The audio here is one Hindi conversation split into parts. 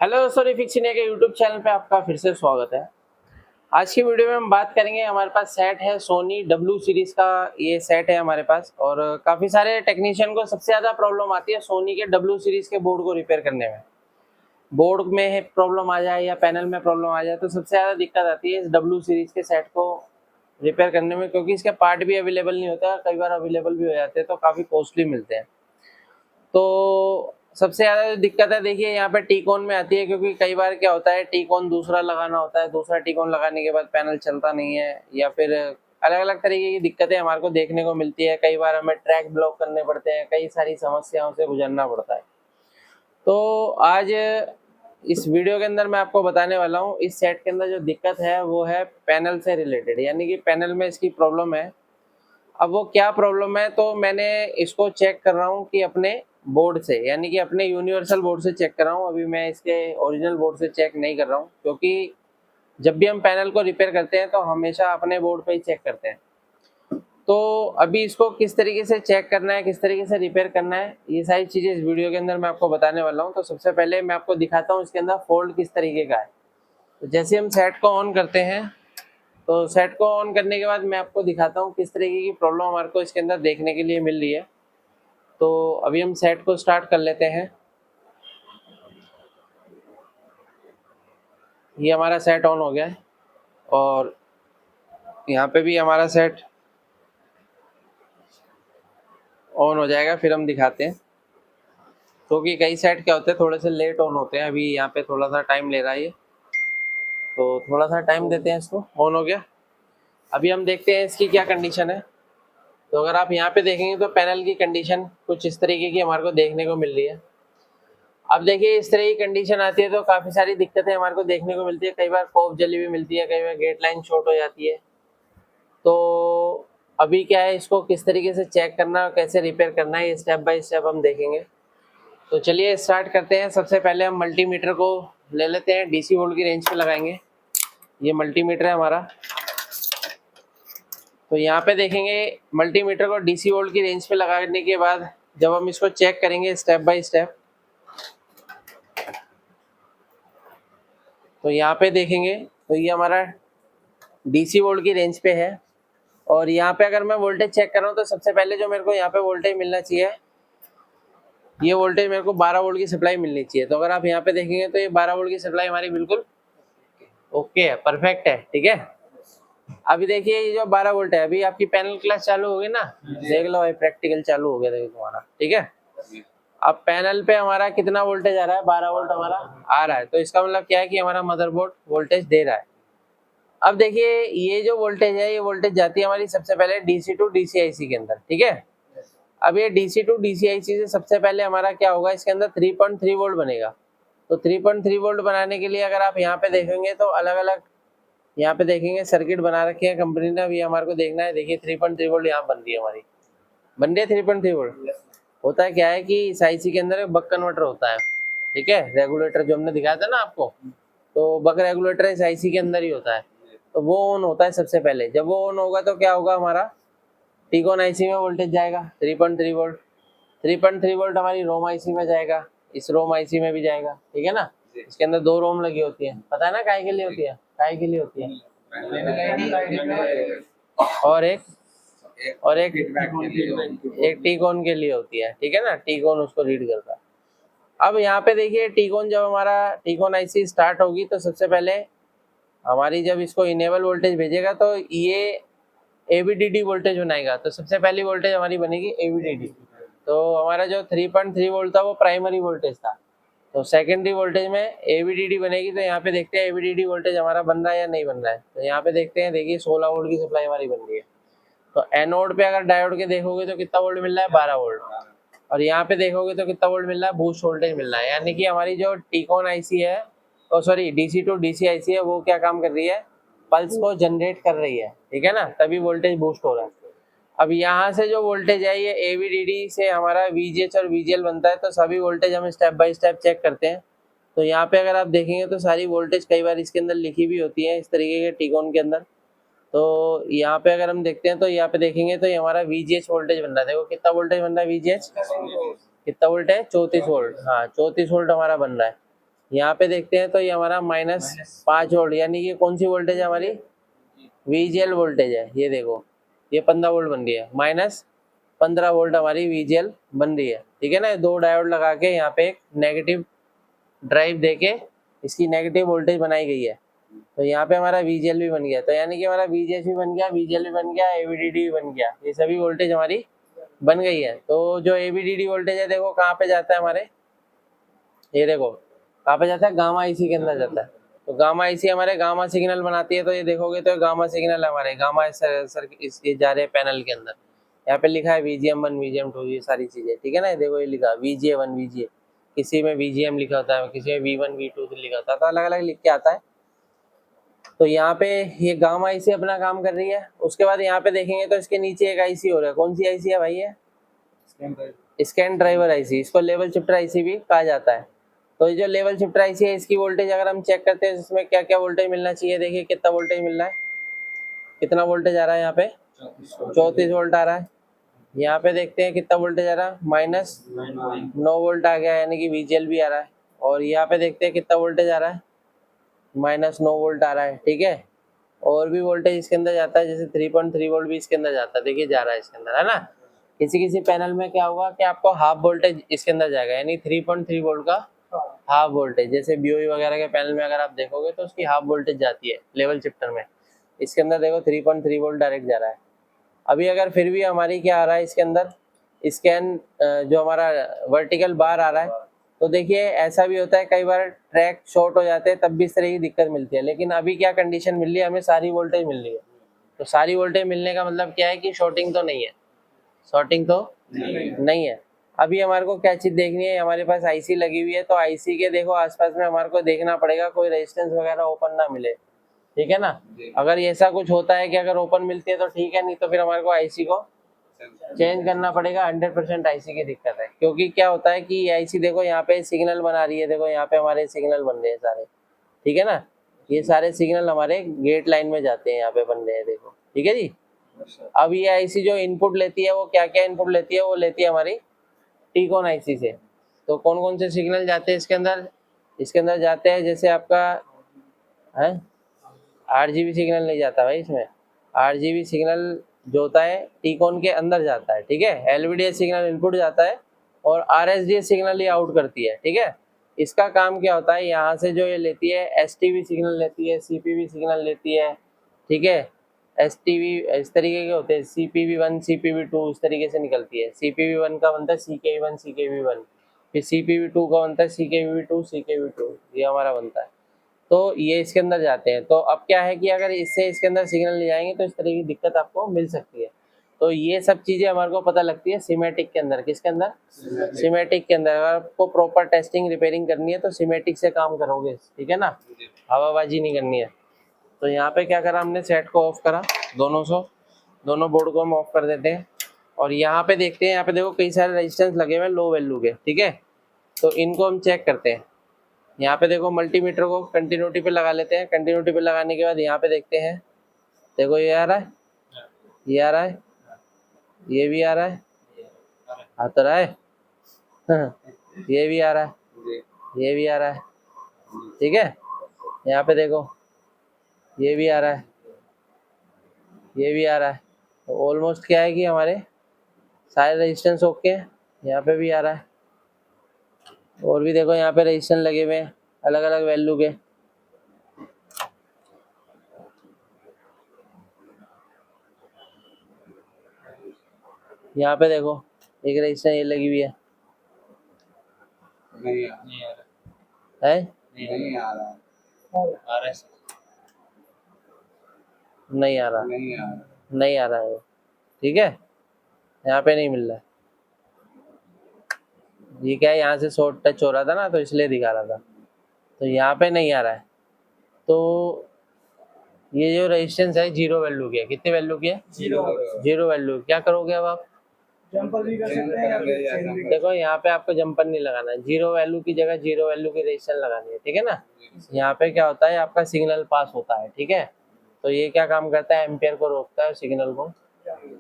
हेलो दोस्तों, रिफिक्स इंडिया के यूट्यूब चैनल पे आपका फिर से स्वागत है। आज की वीडियो में हम बात करेंगे। हमारे पास सेट है सोनी डब्ल्यू सीरीज का। ये सेट है हमारे पास और काफ़ी सारे टेक्नीशियन को सबसे ज़्यादा प्रॉब्लम आती है सोनी के डब्ल्यू सीरीज के बोर्ड को रिपेयर करने में। बोर्ड में प्रॉब्लम आ जाए या पैनल में प्रॉब्लम आ जाए तो सबसे ज़्यादा दिक्कत आती है इस डब्ल्यू सीरीज के सेट को रिपेयर करने में, क्योंकि इसके पार्ट भी अवेलेबल नहीं होता, कई बार अवेलेबल भी हो जाते हैं तो काफ़ी कॉस्टली मिलते हैं। तो सबसे ज़्यादा जो दिक्कत है, देखिए यहाँ पे टी-कोन में आती है, क्योंकि कई बार क्या होता है टी-कोन दूसरा लगाना होता है, दूसरा टी-कोन लगाने के बाद पैनल चलता नहीं है, या फिर अलग अलग तरीके की दिक्कतें हमारे को देखने को मिलती है। कई बार हमें ट्रैक ब्लॉक करने पड़ते हैं, कई सारी समस्याओं से गुजरना पड़ता है। तो आज इस वीडियो के अंदर मैं आपको बताने वाला हूँ इस सेट के अंदर जो दिक्कत है वो है पैनल से रिलेटेड, यानी कि पैनल में इसकी प्रॉब्लम है। अब वो क्या प्रॉब्लम है, तो मैंने इसको चेक कर रहा हूँ कि अपने बोर्ड से, यानी कि अपने यूनिवर्सल बोर्ड से चेक कर रहा हूँ। अभी मैं इसके ओरिजिनल बोर्ड से चेक नहीं कर रहा हूँ, क्योंकि जब भी हम पैनल को रिपेयर करते हैं तो हमेशा अपने बोर्ड पे ही चेक करते हैं। तो अभी इसको किस तरीके से चेक करना है, किस तरीके से रिपेयर करना है, ये सारी चीज़ें इस वीडियो के अंदर मैं आपको बताने वाला हूँ। तो सबसे पहले मैं आपको दिखाता हूँ इसके अंदर फॉल्ट किस तरीके का है। तो जैसे हम सेट को ऑन करते हैं, तो सेट को ऑन करने के बाद मैं आपको दिखाता हूँ किस तरीके की प्रॉब्लम हमारे को इसके अंदर देखने के लिए मिल रही है। तो अभी हम सेट को स्टार्ट कर लेते हैं। ये हमारा सेट ऑन हो गया है और यहाँ पे भी हमारा सेट ऑन हो जाएगा, फिर हम दिखाते हैं। क्योंकि कई सेट क्या होते हैं थोड़े से लेट ऑन होते हैं। अभी यहाँ पे थोड़ा सा टाइम ले रहा है ये, तो थोड़ा सा टाइम देते हैं इसको। ऑन हो गया। अभी हम देखते हैं इसकी क्या कंडीशन है। तो अगर आप यहाँ पे देखेंगे तो पैनल की कंडीशन कुछ इस तरीके की हमारे को देखने को मिल रही है। अब देखिए इस तरह की कंडीशन आती है तो काफ़ी सारी दिक्कतें हमारे को देखने को मिलती है। कई बार कॉफ जली भी मिलती है, कई बार गेट लाइन शॉर्ट हो जाती है। तो अभी क्या है, इसको किस तरीके से चेक करना है और कैसे रिपेयर करना है, ये स्टेप बाय स्टेप हम देखेंगे। तो चलिए स्टार्ट करते हैं। सबसे पहले हम मल्टीमीटर को ले लेते हैं, डीसी वोल्ट की रेंज पे लगाएंगे। ये मल्टीमीटर है हमारा। तो यहाँ पे देखेंगे मल्टीमीटर को डीसी वोल्ट की रेंज पे लगाने के बाद जब हम इसको चेक करेंगे स्टेप बाय स्टेप, तो यहाँ पे देखेंगे तो ये हमारा डीसी वोल्ट की रेंज पे है। और यहाँ पे अगर मैं वोल्टेज चेक कर रहा हूँ तो सबसे पहले जो मेरे को यहाँ पे वोल्टेज मिलना चाहिए, ये वोल्टेज मेरे को 12 वोल्ट की सप्लाई मिलनी चाहिए। तो अगर आप यहाँ पे देखेंगे तो ये 12 वोल्ट की सप्लाई हमारी बिल्कुल ओके है, परफेक्ट है, ठीक है। अभी देखिए ये जो 12 वोल्ट है, अभी आपकी पैनल क्लास चालू होगी ना, देख लो भाई प्रैक्टिकल चालू हो गया देखो तुम्हारा, ठीक है। अब पैनल पे हमारा कितना वोल्टेज आ रहा है, 12 वोल्ट हमारा आ रहा है। तो इसका मतलब क्या है कि हमारा मदरबोर्ड वोल्टेज दे रहा है। अब देखिए ये जो वोल्टेज है, ये वोल्टेज जाती है हमारी सबसे पहले डीसी टू डीसीआईसी के अंदर, ठीक है। अब ये डीसी टू डीसीआईसी से सबसे पहले हमारा क्या होगा, इसके अंदर 3.3 वोल्ट बनेगा। तो 3.3 वोल्ट बनाने के लिए अगर आप यहाँ पे देखेंगे तो अलग अलग यहाँ पे देखेंगे सर्किट बना रखे हैं कंपनी ने। अभी हमारे को देखना है, देखिए 3.3 वोल्ट यहाँ बन रही है हमारी, बन रही है 3.3 वोल्ट। होता है क्या है कि इस आईसी के अंदर एक बक कन्वर्टर होता है, ठीक है, रेगुलेटर जो हमने दिखाया था ना आपको, तो बक रेगुलेटर इस आईसी के अंदर ही होता है। तो वो ऑन होता है सबसे पहले। जब वो ऑन होगा तो क्या होगा, हमारा टीकॉन आईसी में वोल्टेज जाएगा 3.3 वोल्ट। 3.3 वोल्ट हमारी रोम आईसी में जाएगा, इस रोम आईसी में भी जाएगा, ठीक है ना। इसके अंदर दो रोम लगी होती है, पता है ना काहे के लिए होती है, काहे के लिए होती है। और एक एक टीकॉन के लिए होती है, ठीक है ना, टीकॉन उसको रीड करता है। अब यहाँ पे देखिए टीकॉन, जब हमारा टीकॉन आईसी स्टार्ट होगी तो सबसे पहले हमारी जब इसको इनेबल वोल्टेज भेजेगा तो ये एवीडीडी वोल्टेज बनाएगा। तो सबसे पहली वोल्टेज हमारी बनेगी एवीडीडी। तो हमारा जो 3.3 वोल्ट था वो प्राइमरी वोल्टेज था। तो सेकेंडरी वोल्टेज में एवीडीडी बनेगी। तो यहाँ पे देखते हैं एवीडीडी वोल्टेज हमारा बन रहा है या नहीं बन रहा है। तो यहाँ पे देखते हैं, देखिए 16 वोल्ट की सप्लाई हमारी बन रही है। तो एनोड पे अगर डायोड के देखोगे तो कितना वोल्ट मिल रहा है, 12 वोल्ट। और यहाँ पे देखोगे तो कितना वोल्ट मिल रहा है, बूस्ट वोल्टेज मिल रहा है। यानी कि हमारी जो टीकॉन आईसी है, oh sorry DC to DC IC है, वो क्या काम कर रही है, पल्स को जनरेट कर रही है, ठीक है ना, तभी वोल्टेज बूस्ट हो रहा है। अब यहाँ से जो वोल्टेज है ये एवीडीडी से हमारा वीजीएच और वीजीएल बनता है। तो सभी वोल्टेज हम स्टेप बाय स्टेप चेक करते हैं। तो यहाँ पे अगर आप देखेंगे तो सारी वोल्टेज कई बार इसके अंदर लिखी भी होती है इस तरीके के टीकॉन के अंदर। तो यहाँ पे अगर हम देखते हैं तो यहाँ पे देखेंगे तो ये हमारा वीजीएच वोल्टेज बन रहा है। देखो कितना वोल्टेज बन रहा है वीजीएच, कितना वोल्ट है, 34 वोल्ट। हाँ 34 वोल्ट हमारा बन रहा है। यहाँ पे देखते हैं तो ये हमारा -5 वोल्ट, यानी कि कौन सी वोल्टेज है हमारी, VGL वोल्टेज है। ये देखो ये 15 वोल्ट बन रही है, -15 वोल्ट हमारी VGL बन रही है। ठीक है ना, दो डायोड लगा के यहाँ पे एक नेगेटिव ड्राइव देके इसकी नेगेटिव वोल्टेज बनाई गई है। तो यहाँ पे हमारा VGL भी बन गया, तो यानी कि हमारा VGS भी बन गया, VGL भी बन गया, AVDD भी बन गया, ये सभी वोल्टेज हमारी बन गई है। तो जो AVDD वोल्टेज है देखो कहाँ पे जाता है हमारे, ये देखो कहाँ पे जाता है, गामा IC के अंदर जाता है। तो गामा IC हमारे गामा सिग्नल बनाती है, तो ये देखोगे तो गामा सिग्नल हमारे गामा सर इसके जा रहे हैं पैनल के अंदर। यहाँ पे लिखा है VGM1 VGM2 ये सारी चीजें। ठीक है ना, ये देखो ये लिखा VGA1 VGA, किसी में VGM लिखा होता है, किसी में V1 V2 लिखा होता है, तो अलग अलग लिख के आता है। तो यहाँ पे ये गामा IC अपना काम कर रही है। उसके बाद यहाँ पे देखेंगे तो इसके नीचे एक IC हो रहा है, कौन सी IC है भाई, है स्कैन ड्राइवर IC, इसको लेवल शिफ्टर IC भी कहा जाता है। तो ये जो लेवल शिफ्टर IC है इसकी वोल्टेज अगर हम चेक करते हैं इसमें क्या क्या वोल्टेज मिलना चाहिए, देखिए कितना वोल्टेज मिल रहा है, कितना वोल्टेज आ रहा है यहाँ पे 34 वोल्ट आ रहा है। यहाँ पे देखते हैं कितना वोल्टेज आ रहा है, -9 वोल्ट आ गया, यानी कि VGL भी आ रहा है। और यहाँ पे देखते हैं कितना वोल्टेज आ रहा है, -9 वोल्ट आ रहा है। ठीक है, और भी वोल्टेज इसके अंदर जाता है, जैसे 3.3 वोल्ट भी इसके अंदर जाता है, देखिए जा रहा है इसके अंदर, है ना। किसी किसी पैनल में क्या होगा कि आपको हाफ वोल्टेज इसके अंदर जाएगा, यानी 3.3 वोल्ट का हाफ वोल्टेज, जैसे BOE वगैरह के पैनल में अगर आप देखोगे तो उसकी हाफ वोल्टेज जाती है लेवल शिफ्टर में। इसके अंदर देखो 3.3 वोल्ट डायरेक्ट जा रहा है। अभी अगर फिर भी हमारी क्या आ रहा है इसके अंदर, स्कैन जो हमारा वर्टिकल बार आ रहा है, तो देखिए ऐसा भी होता है कई बार ट्रैक शॉर्ट हो जाते हैं, तब भी इस तरह की दिक्कत मिलती है। लेकिन अभी क्या कंडीशन मिल रही है, हमें सारी वोल्टेज मिल रही है। तो सारी वोल्टेज मिलने का मतलब क्या है कि शॉर्टिंग तो नहीं है, शॉर्टिंग तो नहीं है। अभी हमारे को क्या चीज देखनी है, हमारे पास IC लगी हुई है, तो IC के देखो आसपास में हमारे को देखना पड़ेगा कोई रेजिस्टेंस वगैरह ओपन ना मिले। ठीक है ना, अगर ऐसा कुछ होता है कि अगर ओपन मिलती है तो ठीक है, नहीं तो फिर हमारे को IC को चेंज करना पड़ेगा। 100% IC की दिक्कत है, क्योंकि क्या होता है कि IC देखो यहाँ पे सिग्नल बना रही है, देखो यहाँ पे हमारे सिग्नल बन रहे हैं सारे। ठीक है ना, ये सारे सिग्नल हमारे गेट लाइन में जाते हैं, यहाँ पे बन रहे हैं देखो। ठीक है जी, अब ये IC जो इनपुट लेती है वो क्या क्या इनपुट लेती है, वो लेती है हमारी टीकॉन IC से। तो कौन कौन से सिग्नल जाते हैं इसके अंदर, इसके अंदर जाते हैं जैसे आपका है RGB सिग्नल नहीं जाता भाई इसमें, RGB सिग्नल जो होता है टीकॉन के अंदर जाता है। ठीक है, LVDS सिग्नल इनपुट जाता है और RSDS सिग्नल ये आउट करती है। ठीक है, इसका काम क्या होता है, यहाँ से जो ये लेती है STV सिग्नल लेती है, CPV सिग्नल लेती है। ठीक है, STV इस तरीके के होते हैं, CPV1 CPV2 इस तरीके से निकलती है। CPV1 का बनता है CKV1 CKV1, फिर CPV2 का बनता है CKV2 CKV2, ये हमारा बनता है। तो ये इसके अंदर जाते हैं। तो अब क्या है कि अगर इससे इसके अंदर सिग्नल ले जाएंगे तो इस तरह की दिक्कत आपको मिल सकती है। तो ये सब चीजें हमारे को पता लगती है सिमेटिक के अंदर, किसके अंदर, सिमेटिक के अंदर। अगर आपको प्रॉपर टेस्टिंग रिपेयरिंग करनी है तो सिमेटिक से काम करोगे। ठीक है ना, हवाबाजी नहीं करनी है। तो यहाँ पे क्या करा हमने, सेट को ऑफ करा, दोनों बोर्ड को हम ऑफ कर देते हैं। और यहाँ पे देखते हैं, यहाँ पे देखो कई सारे रेजिस्टेंस लगे हुए हैं लो वैल्यू के। ठीक है, तो इनको हम चेक करते हैं। यहाँ पे देखो मल्टीमीटर को कंटिन्यूटी पे लगा लेते हैं। कंटिन्यूटी पे लगाने के बाद यहाँ पे देखते हैं, देखो ये आ रहा है, ये आ रहा है, ये भी आ रहा है, आ तो रहा है ये भी आ रहा है, ये भी आ रहा है। ठीक है, यहाँ पे देखो ये भी आ रहा है, ये भी आ रहा है। तो ऑलमोस्ट क्या है कि हमारे सारे रेजिस्टेंस ओके हैं। यहाँ पे भी आ रहा है, और भी देखो यहाँ पे रेजिस्टेंस लगे हुए हैं अलग अलग वैल्यू के। यहाँ पे देखो एक रेजिस्टेंस ये लगी हुई है, नहीं आ रहा है नहीं आ रहा नहीं आ रहा, नहीं आ रहा नहीं आ रहा है। ठीक है, यहाँ पे नहीं मिल रहा है। ये क्या है, यहाँ से शॉर्ट टच हो रहा था ना, तो इसलिए दिखा रहा था। तो यहाँ पे नहीं आ रहा है। तो ये जो रेजिस्टेंस है जीरो वैल्यू की है, कितने वैल्यू की है, जीरो वैल्यू। क्या करोगे अब आप, जंपर भी कर सकते हैं या फिर चेन भी कर देखो यहाँ पे आपको जंपर नहीं लगाना है, जीरो वैल्यू की जगह जीरो वैल्यू की रेजिस्टेंस लगानी है। ठीक है ना, यहाँ पे क्या होता है आपका सिग्नल पास होता है। ठीक है, तो ये क्या काम करता है, एम्पियर को रोकता है, सिग्नल को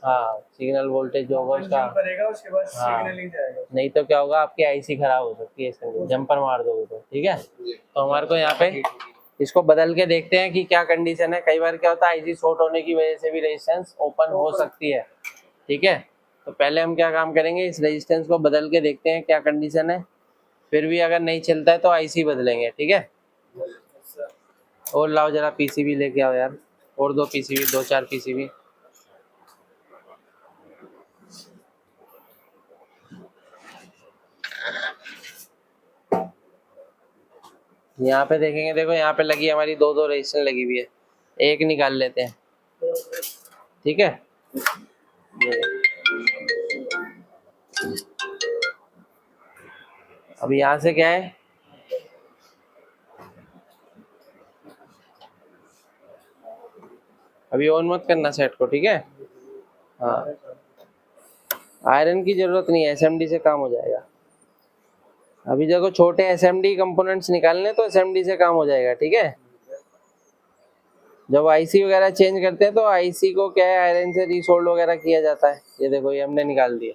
हाँ सिग्नल वोल्टेज जो होगा उसका, जंप करेगा उसके बाद हाँ। सिग्नलिंग जाएगा। नहीं तो क्या होगा, आपकी आईसी खराब हो सकती है इसके जंपर मार दोगे तो। ठीक है, तो हमारे को यहाँ पे इसको बदल के देखते हैं कि क्या कंडीशन है। कई बार क्या होता है, आईसी शॉर्ट होने की वजह से भी रेजिस्टेंस ओपन हो सकती है। ठीक है, तो पहले हम क्या काम करेंगे, इस रेजिस्टेंस को बदल के देखते हैं क्या कंडीशन है। फिर भी अगर नहीं चलता है तो आईसी बदलेंगे। ठीक है, और लाओ जरा पीसीबी लेके आओ यार, और दो पीसीबी, 2-4 पीसीबी। यहाँ पे देखेंगे, देखो यहाँ पे लगी हमारी 2-2 रेजिस्टेंस लगी हुई है, एक निकाल लेते हैं। ठीक है, ये अब यहाँ से क्या है, अभी ऑन मत करना सेट को। ठीक है, हाँ आयरन की जरूरत नहीं है, एसएमडी से काम हो जाएगा। अभी देखो छोटे एसएमडी कंपोनेंट्स निकालने तो एसएमडी से काम हो जाएगा। ठीक है, जब आईसी वगैरह चेंज करते हैं तो आईसी को क्या है, आयरन से रीसोल्ड वगैरह किया जाता है। ये देखो ये हमने निकाल दिया।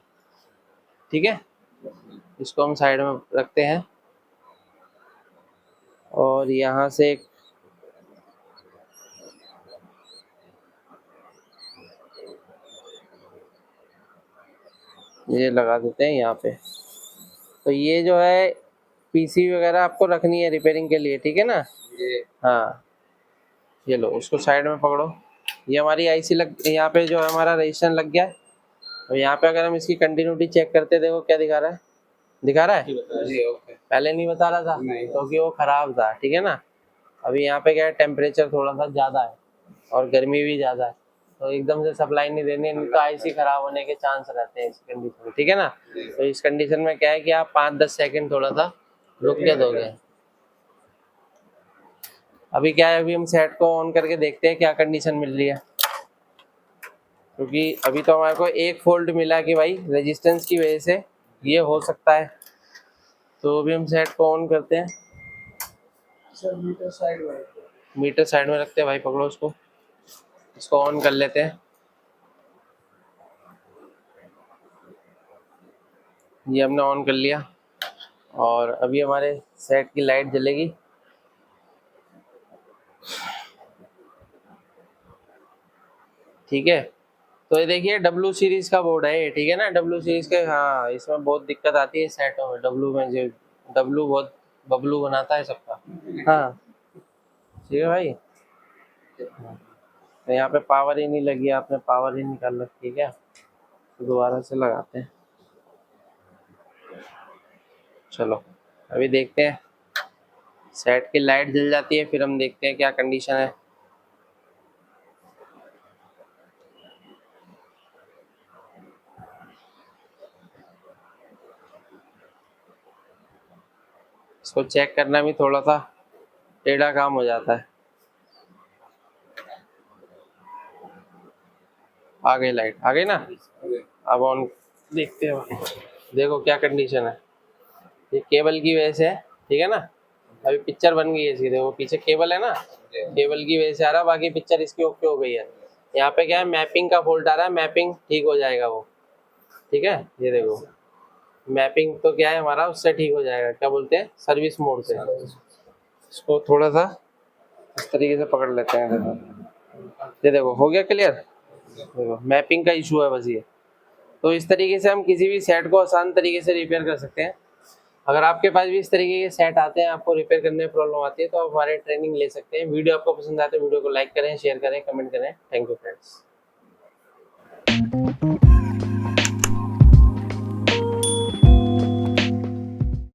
ठीक है, इसको हम साइड में रखते हैं और यहाँ से एक ये लगा देते हैं यहाँ पे। तो ये जो है पीसी वगैरह आपको रखनी है रिपेयरिंग के लिए। ठीक है ना, हाँ ये लो, उसको साइड में पकड़ो। ये हमारी आईसी लग, यहाँ पे जो है हमारा रजिस्टर लग गया है। और यहाँ पे अगर हम इसकी कंटिन्यूटी चेक करते हैं, देखो क्या दिखा रहा है, दिखा रहा है जी ओके। पहले नहीं बता रहा था क्योंकि वो खराब था। ठीक है ना, अभी यहाँ पे क्या है, टेम्परेचर थोड़ा सा ज़्यादा है और गर्मी भी ज़्यादा है, तो एकदम से सप्लाई नहीं देनी, नहीं तो आईसी खराब होने के चांस रहते हैं इस कंडीशन में। ठीक है ना, तो इस कंडीशन में क्या है कि आप 5-10 सेकंड थोड़ा सा रुक के दोगे। अभी क्या है, अभी हम सेट को ऑन करके देखते हैं क्या कंडीशन मिल रही है, क्योंकि अभी तो हमारे को एक फॉल्ट मिला कि भाई रेजिस्टेंस की वजह से ये हो सकता है। तो अभी हम सेट को ऑन करते हैं। सर मीटर साइड में मीटर साइड में रखते हैं भाई, पकड़ो उसको, इसको ऑन कर लेते हैं। ये हमने ऑन कर लिया और अभी हमारे सेट की लाइट जलेगी। ठीक है, तो ये देखिए डब्लू सीरीज का बोर्ड है ये। ठीक है ना, डब्लू सीरीज के, हाँ इसमें बहुत दिक्कत आती है सेटों में, डब्लू में जो डब्लू बहुत बबलू बनाता है सबका। हाँ ठीक है भाई, तो यहाँ पे पावर ही नहीं लगी, आपने पावर ही निकाल रखी है क्या, तो दोबारा से लगाते हैं। चलो अभी देखते हैं, सेट की लाइट जल जाती है फिर हम देखते हैं क्या कंडीशन है। इसको चेक करना भी थोड़ा सा टेढ़ा काम हो जाता है। आ गई लाइट, आ गई ना, अब ऑन देखते हैं। देखो क्या कंडीशन है, ये केबल की वजह से है। ठीक है ना, अभी पिक्चर बन गई है इसकी, देखो पीछे केबल है ना, केबल की वजह से आ रहा है, बाकी पिक्चर इसकी ओके हो गई है। यहाँ पे क्या है, मैपिंग का फॉल्ट आ रहा है, मैपिंग ठीक हो जाएगा वो। ठीक है, ये देखो मैपिंग तो क्या है हमारा, उससे ठीक हो जाएगा, क्या बोलते हैं, सर्विस मोड से। इसको थोड़ा सा इस तरीके से पकड़ लेते हैं, ये देखो हो गया क्लियर। देखो मैपिंग का इशू है बस ये। तो इस तरीके से हम किसी भी सेट को आसान तरीके से रिपेयर कर सकते हैं। अगर आपके पास भी इस तरीके के सेट आते हैं, आपको रिपेयर करने में प्रॉब्लम आती है, तो आप हमारे ट्रेनिंग ले सकते हैं। वीडियो आपको पसंद आए तो वीडियो को लाइक करें, शेयर करें, कमेंट करें। Thank you friends.